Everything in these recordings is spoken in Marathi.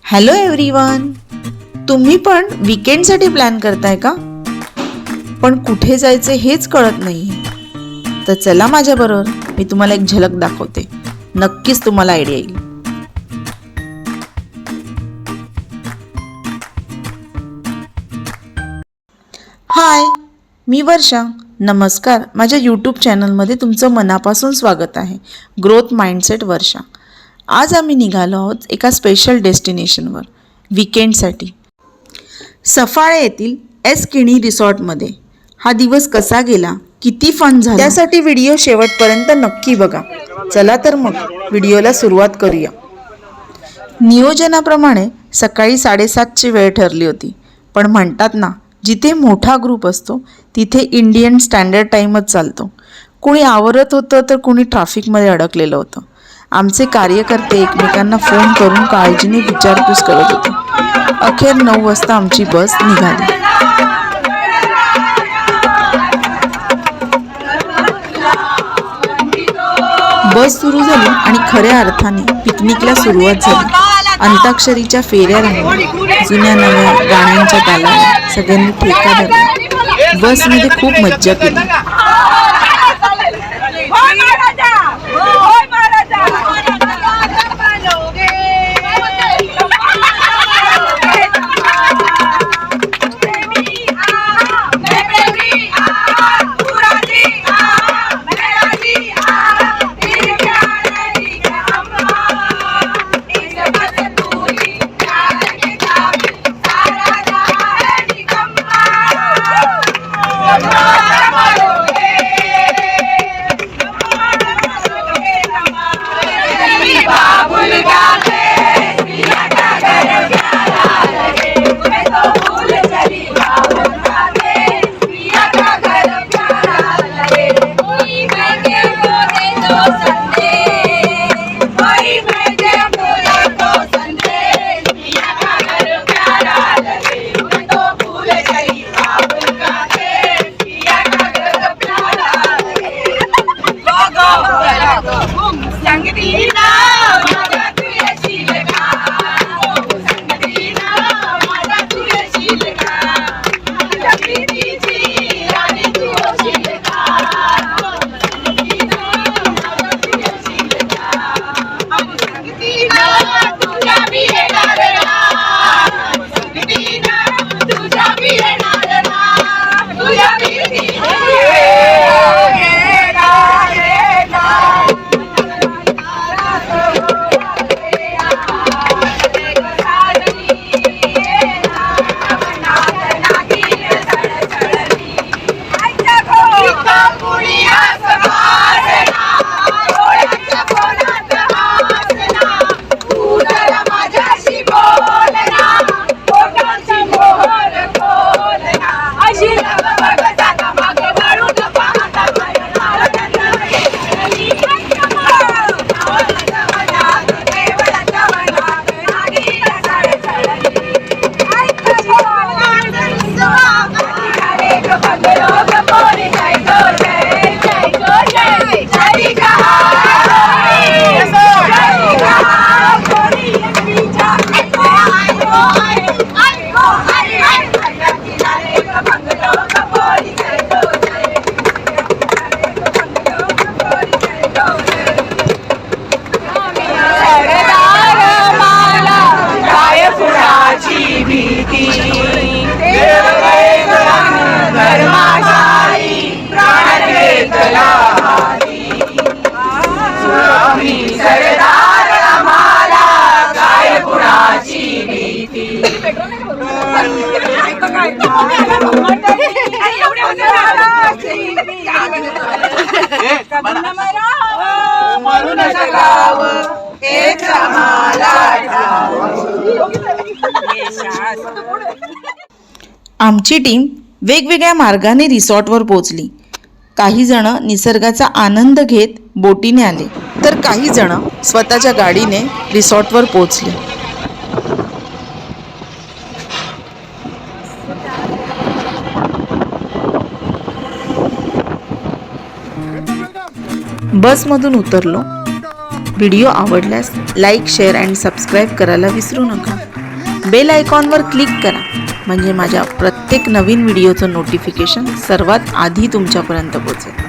हॅलो एव्हरीवन, तुम्ही पण वीकेंडसाठी प्लॅन करताय का? पण कुठे जायचे हेच कळत नाही. तर चला माझ्याबरोबर, मी तुम्हाला एक झलक दाखवते. नक्कीच तुम्हाला आयडिया येईल. हाय, मी वर्षा. नमस्कार. माझ्या यूट्यूब चॅनलमध्ये तुमचं मनापासून स्वागत आहे. ग्रोथ माइंडसेट वर्षा. आज आम्ही निघालो आहोत एका स्पेशल डेस्टिनेशनवर वीकेंडसाठी. सफाळे येथील एस किणी रिसॉर्टमध्ये. हा दिवस कसा गेला, किती फन झाला, त्यासाठी व्हिडिओ शेवटपर्यंत नक्की बघा. चला तर मग व्हिडिओला सुरुवात करूया. नियोजनाप्रमाणे सकाळी 7:30ची वेळ ठरली होती. पण म्हणतात ना, जिथे मोठा ग्रुप असतो तिथे इंडियन स्टँडर्ड टाईमच चालतो. कुणी आवरत होतं तर कुणी ट्रॅफिकमध्ये अडकलेलं होतं. आमचे कार्यकर्ते एकमेकांना फोन करून काळजीने विचारपूस करत होते. अखेर 9 वाजता आमची बस निघाली. बस सुरू झाली आणि खऱ्या अर्थाने पिकनिकला सुरुवात झाली. अंताक्षरीच्या फेऱ्या रंगल्या, जुन्या नव्या गाण्यांच्या तालाला सगळ्यांनी ठेका धरला. बसमध्ये खूप मज्जा केली. आमची टीम वेगवेगळ्या मार्गाने रिसॉर्टवर पोहोचली. काही जण निसर्गाचा आनंद घेत बोटीने आले, तर काही जण स्वतःच्या गाडीने रिसॉर्टवर पोहोचले. बसमधून उतरलो. व्हिडिओ आवडल्यास लाईक, शेअर आणि सबस्क्राईब करायला विसरू नका. बेल आयकॉनवर क्लिक करा म्हणजे माझ्या प्रत्येक नवीन व्हिडिओचं नोटिफिकेशन सर्वात आधी तुमच्यापर्यंत पोहोचेल.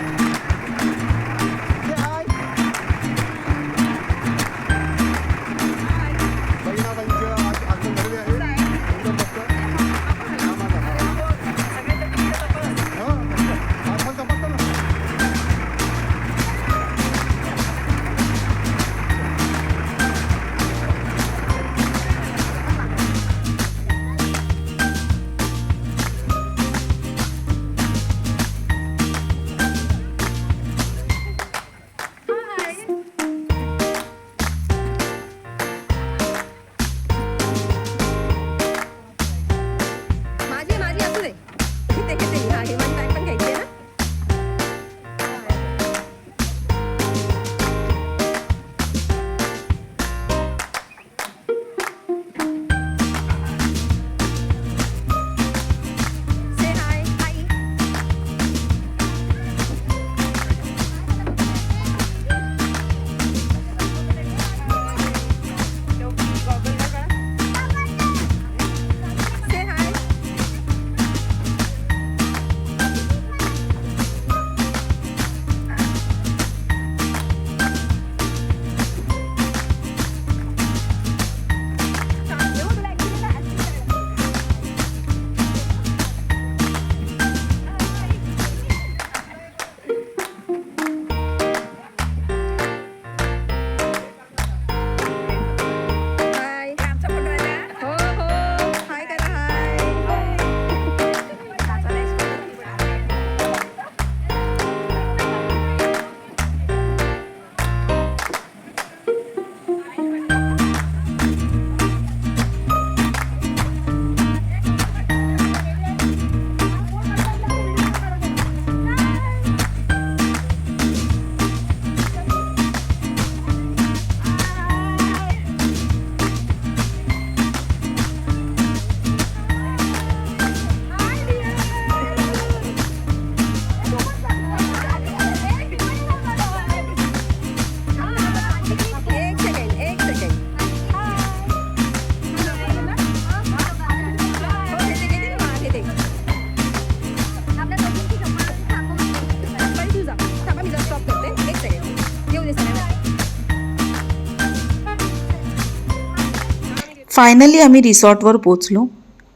फायनली आम्ही रिसॉर्टवर पोचलो.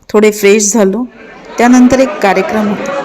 थोडे फ्रेश झालो. त्यानंतर एक कार्यक्रम होता.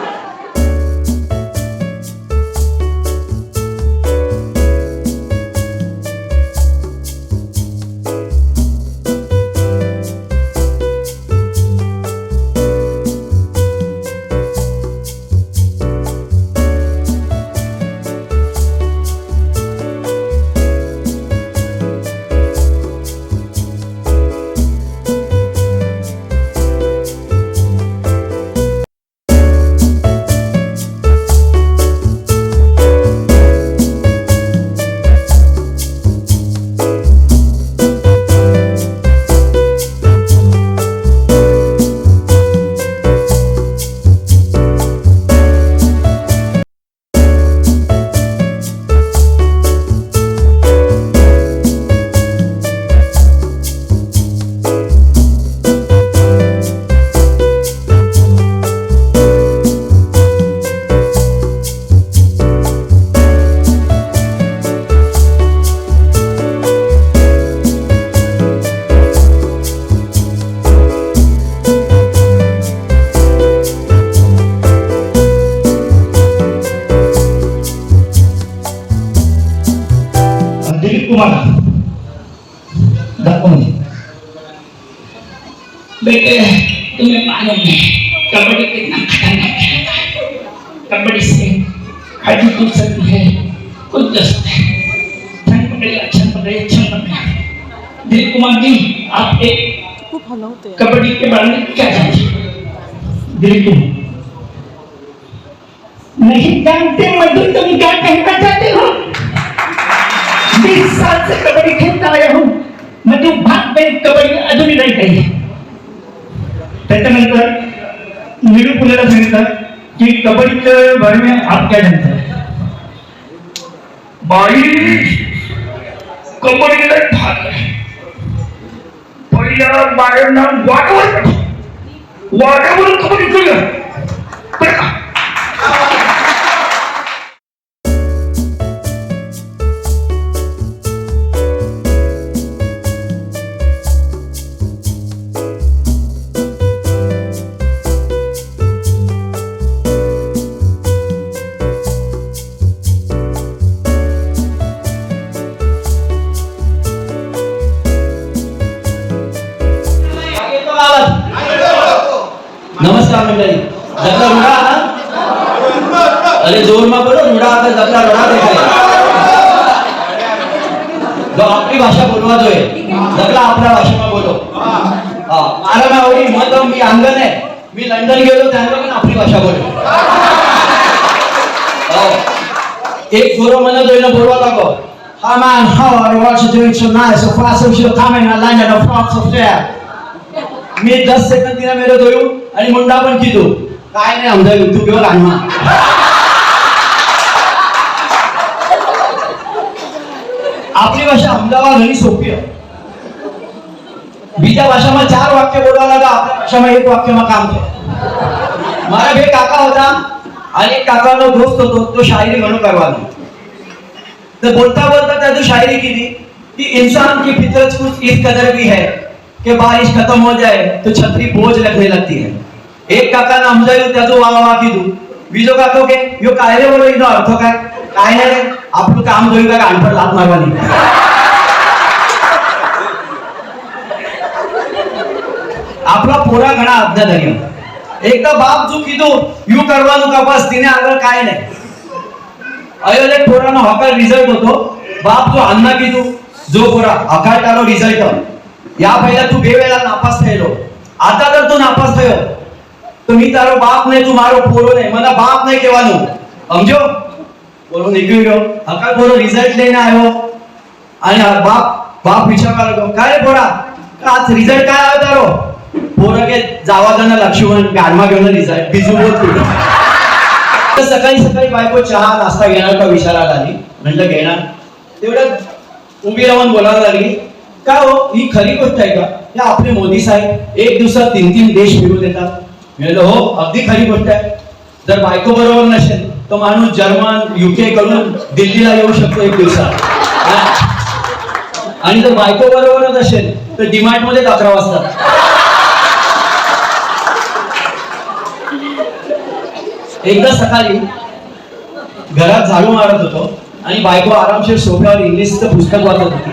तुम्हाला दाखवून बेटे तुम्हें मालूम है कबड्डी कितना खतरनाक खेल है. कबड्डी से हड्डी टूट सकती है. कुछ दस्त है. छन पकड़े. दिलीप कुमार जी आप एक कबड्डी के बारे में क्या जानते हैं? दिलीप कुमार नहीं जानते मधुर तुम क्या कहना चाहते हो? 20 साल से कबड्डी खेलता आया हूं. मधु भाग में कबड्डी अजूनही नाही काही. त्याच्यानंतर नीरू पुलेला सांगितलं की कबड्डीच्या बारे में आप क्या जानते हैं? बाई कबड्डीला भाग आहे. पहिली या बायांना वाटावर वाटावरून कबड्डी खेळूया बरं का. नमस्कार मंडळी. जत्रा रुडा आला. अरे जोर में बोलो. रुडा आता जत्रा रुडा देखाय. जो आपली भाषा बोलवा जोय जत्रा आपल्या भाषेમાં बोलो. मारा में आवडी मत मी अंगण आहे. मी लंडन गेलो त्यांना पण आपली भाषा बोलो. एक जोर मला जोईला बोलवा लागो. Hi man, how are you? What you doing so nice? So fast as you're coming, I landed a fox of there. Me 10 second तिने मेरे दोयू आणि मुंडा पण कीधू काय नाही आमचा तू किंवा कान्हा. आपली भाषा अहमदाबाद घणी सोपी आहे. बीजा भाषाમાં 4 वाक्य बोलवा लागा. आपल्या भाषाમાં 1 वाक्यમાં काम થાય. મારા બે કાકા હતા आणि एक काकाનો दोस्त होतो. तो शायरी घणो करવાનો. तो बोलता बोलता त्याने शायरी की थी कि इंसान की फितरत कुछ इस कदर भी है कि बारिश खत्म हो जाए तो छतरी बोझ लगने लगती है. एक काका ना समजाયું त्याचं वाह वाह કીધું. બીજો કાકો કે યો કાયરે બોલો એનો અર્થ काय नाही रे આપણું કામ જોયું કે કાન પર લાત મારવાની. આપણા પોરા ઘણા આજ્ઞાધારી. એકदा બાપ જો કીધું યુ કરવાનું का बस तिने આગળ काय नाही. अयोले पोराનો हकार रिझल्ट होतो. बाप जो अन्ना કીધું जो पोरा हकार તારો रिझल्ट या पहिला तू 2 वेळा नापास થયેલો. आता जर तू नापास થયો તો मी તારો બાપ નહીં તું મારો પોરો નહીં. મને બાપ નહીં કહેવાનું સમજો. પોરો નીકળી ગયો. હકાર પોરો રિઝલ્ટ લઈને આવ્યો અને બાપ વિચારવા લાગ્યો काय पोरा आज रिझल्ट काय આવ્યો તારો. पोरा કે जावा दना लक्ष्मण गाडमा घेऊन रिझल्ट बिजू बोल तू. तर सकाळी सकाळी बायको चहा नाश्ता घेणार का विचारायला आली. म्हटलं घेणार. तेवढ्यात उभी राहून बोलायला लागली का हो ही खरी गोष्ट आहे का या आपले मोदी साहेब 1 दिवसात 3 देश फिरून येतात. म्हणलं हो अगदी खरी गोष्ट आहे. जर बायको बरोबर नसेल तो माणूस जर्मन UK कडून दिल्लीला येऊ शकतो 1 दिवसात. आणि जर बायको बरोबरच असेल तर डिमार्ट मध्ये 11 वाजतात. एकदा सकाळी घरात झाडू मारत होतो आणि बायको आरामशीर सोफ्यावर इंग्लिशचं पुस्तक वाचत होती.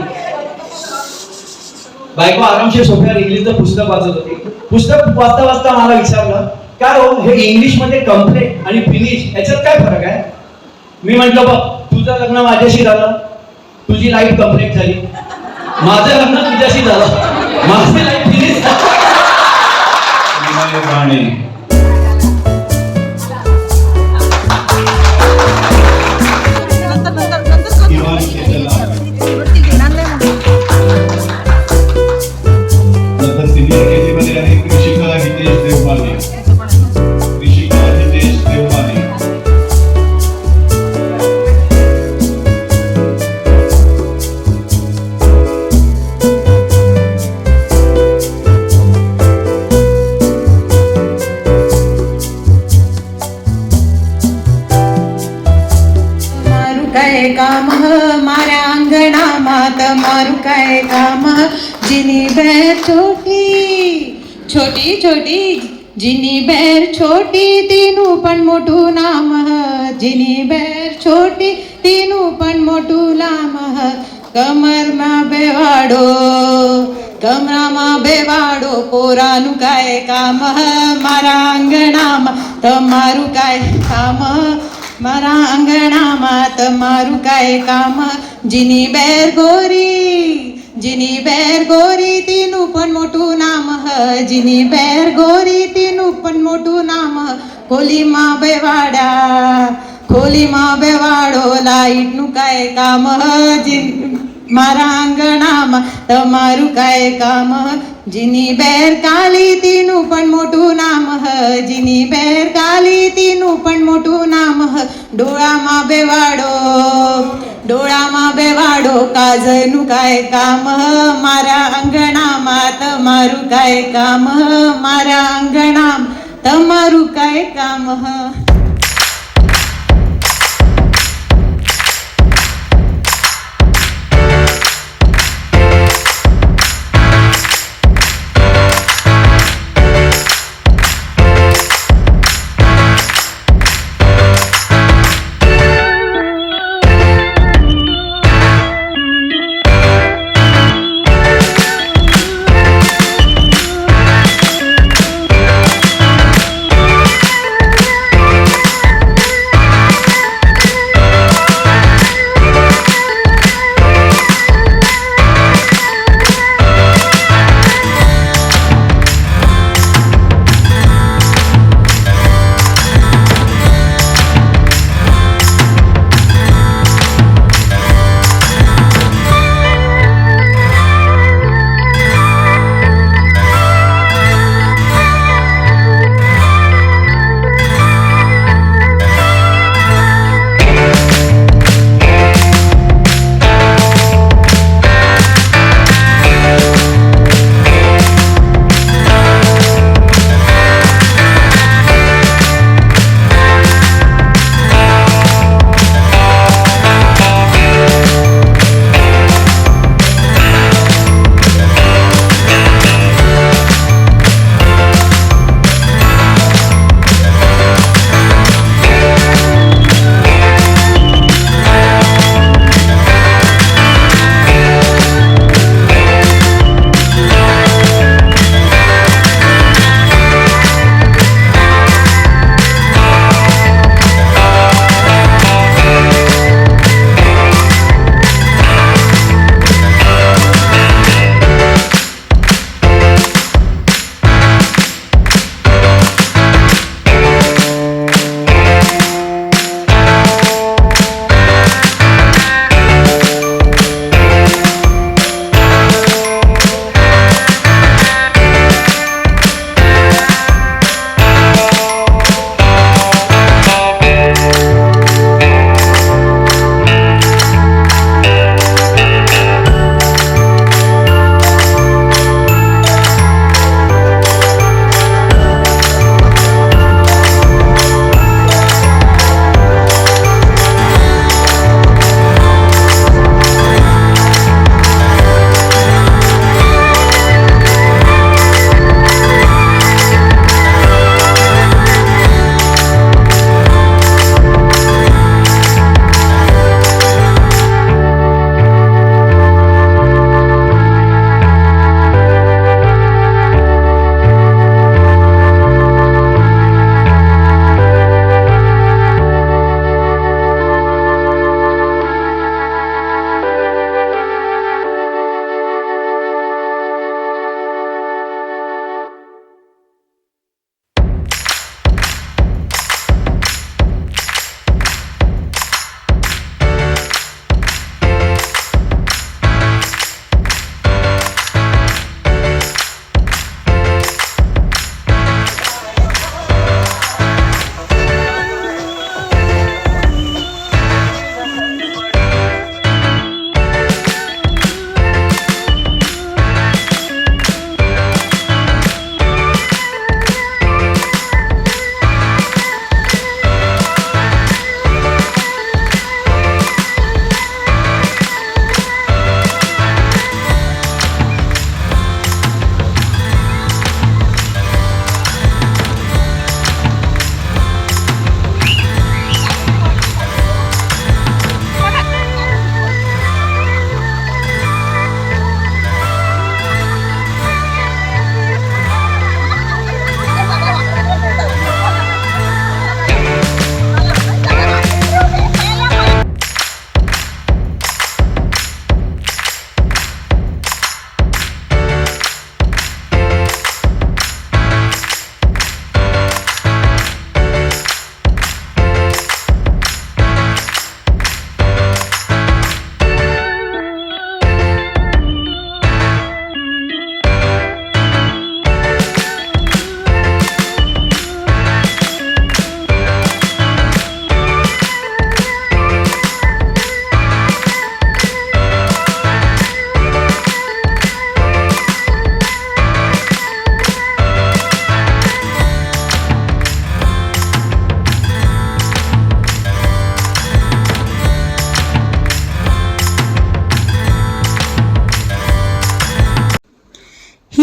पुस्तक वाचता वाचता मला विचारलं का हो हे इंग्लिश मध्ये कंप्लीट आणि फिनिश याच्यात काय फरक आहे. मी म्हटलं बघ तुझं लग्न माझ्याशी झालं तुझी लाईफ कंप्लीट झाली. माझं लग्न तुझ्याशी झालं माझी लाईफ फिनिश झाली. काम मारा अंगणा मात मारू काय काम जिनी बैर छोटी छोटी जिनी बैर छोटी तीनू पण मोठू नाम जिनी बैर छोटी तीनू पण मोठू नाम कमरमा बेवाडो पोरानु काय काम मारा अंगणामा तमारू काय काम मारा अंगणामा तमारू काय काम जिनी बैर गोरी तीनू पण मोठू नाम जिनी बैर गोरी तीनू पण मोठू नाम खोलीमा बेवाडो लाईट नु काय काम मारा अंगणामा तमारू काय काम जिनी बैर काली तीनू पण मोठू नाम जिनी बैर काली तीनू पण मोठू नाम डोळामा बेवाडो डोळाમાં बेवाडो काजनु काय काम मारा अंगणामात मारू काय काम मारा अंगणाम तमारू काय काम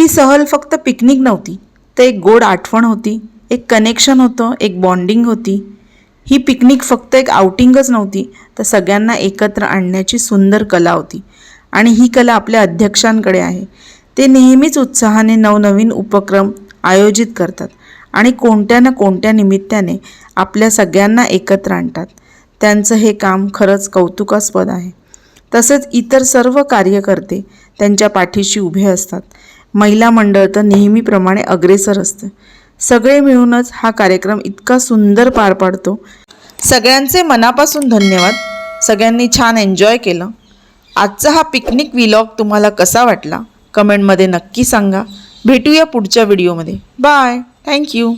ही सहल फक्त पिकनिक नव्हती, तर एक गोड आठवण होती, एक कनेक्शन होतं, एक बॉन्डिंग होती. ही पिकनिक फक्त एक आउटिंगच नव्हती, तर सगळ्यांना एकत्र आणण्याची सुंदर कला होती. आणि ही कला आपल्या अध्यक्षांकडे आहे. ते नेहमीच उत्साहाने नवनवीन उपक्रम आयोजित करतात आणि कोणत्या ना कोणत्या निमित्ताने आपल्या सगळ्यांना एकत्र आणतात. त्यांचं हे काम खरंच कौतुकास्पद आहे. तसेच इतर सर्व कार्यकर्ते त्यांच्या पाठीशी उभे असतात. महिला मंडळ तर नेहमीप्रमाणे अग्रेसर असतं. सगळे मिळूनच हा कार्यक्रम इतका सुंदर पार पाडतो. सगळ्यांचे मनापासून धन्यवाद. सगळ्यांनी छान एन्जॉय केलं. आजचा हा पिकनिक व्लॉग तुम्हाला कसा वाटला कमेंटमध्ये नक्की सांगा. भेटूया पुढच्या व्हिडिओमध्ये. बाय. थँक्यू.